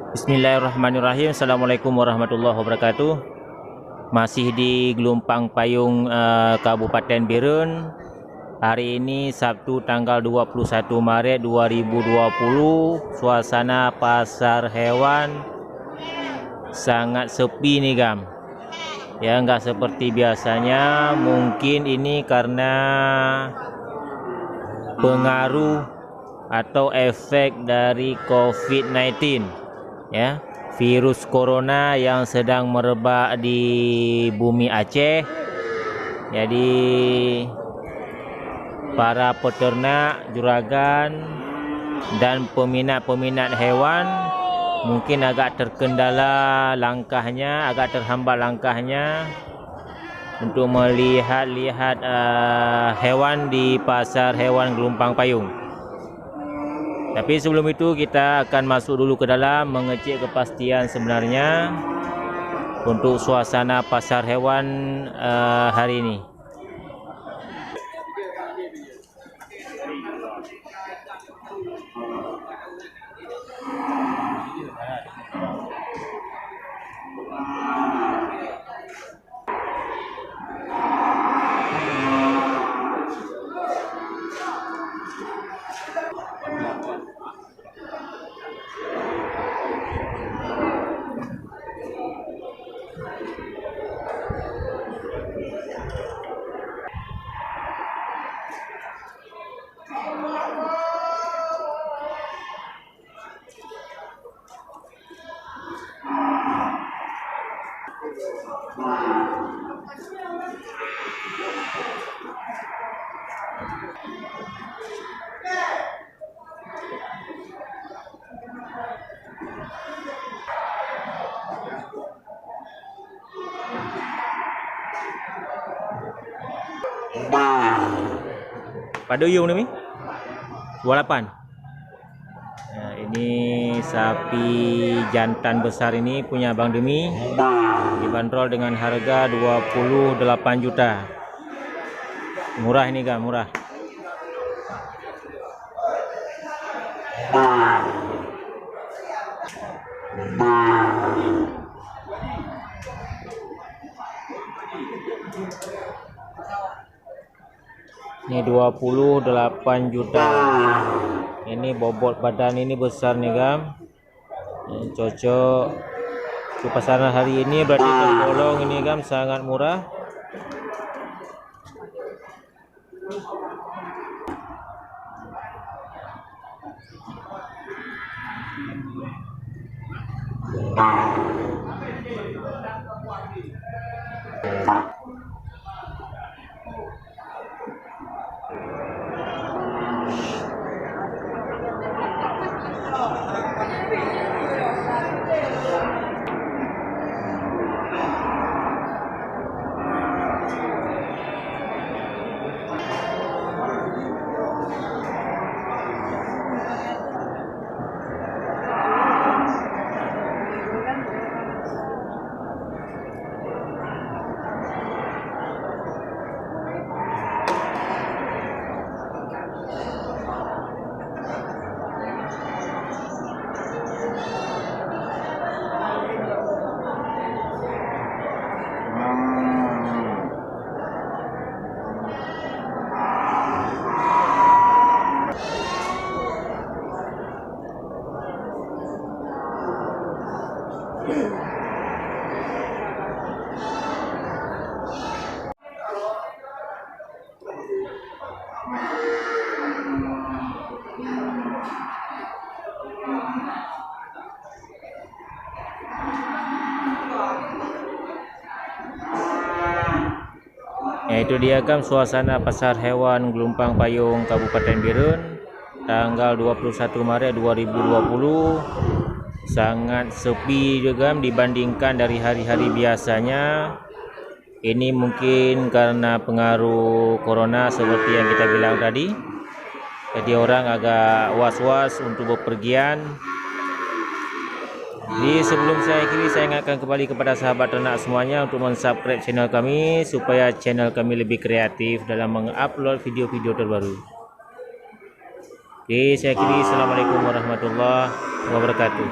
Bismillahirrahmanirrahim. Assalamualaikum warahmatullahi wabarakatuh. Masih di Gelompang Payung Kabupaten Berun. Hari ini Sabtu tanggal 21 Maret 2020. Suasana pasar hewan sangat sepi nih Gam. Ya, nggak seperti biasanya. Mungkin ini karena pengaruh atau efek dari COVID-19, ya, virus corona yang sedang merebak di bumi Aceh. Jadi para peternak, juragan dan peminat-peminat hewan mungkin agak terkendala langkahnya, agak terhambat langkahnya untuk melihat-lihat hewan di pasar hewan Gelompang Payung. Tapi sebelum itu kita akan masuk dulu ke dalam mengecek kepastian sebenarnya untuk suasana pasar hewan hari ini. Paduyung nih, 28. Nah, ini sapi jantan besar ini punya Bang Demi, dibanderol dengan harga 28 juta. Murah ini Gam, murah. Ini 28 juta. Ini bobot badan ini besar nih Gam. Ini cocok ke pasaran hari ini, berarti tergolong ini Gam sangat murah. Ya, itu dia Gam suasana pasar hewan Gelompang Payung Kabupaten Berun tanggal 21 Maret 2020. Sangat sepi juga dibandingkan dari hari-hari biasanya. Ini mungkin karena pengaruh corona seperti yang kita bilang tadi. Jadi orang agak was-was untuk bepergian. Jadi sebelum saya akhiri, saya ingatkan kembali kepada sahabat ternak semuanya untuk mensubscribe channel kami supaya channel kami lebih kreatif dalam mengupload video-video terbaru. Oke, saya akhiri. Assalamualaikum warahmatullahi wabarakatuh.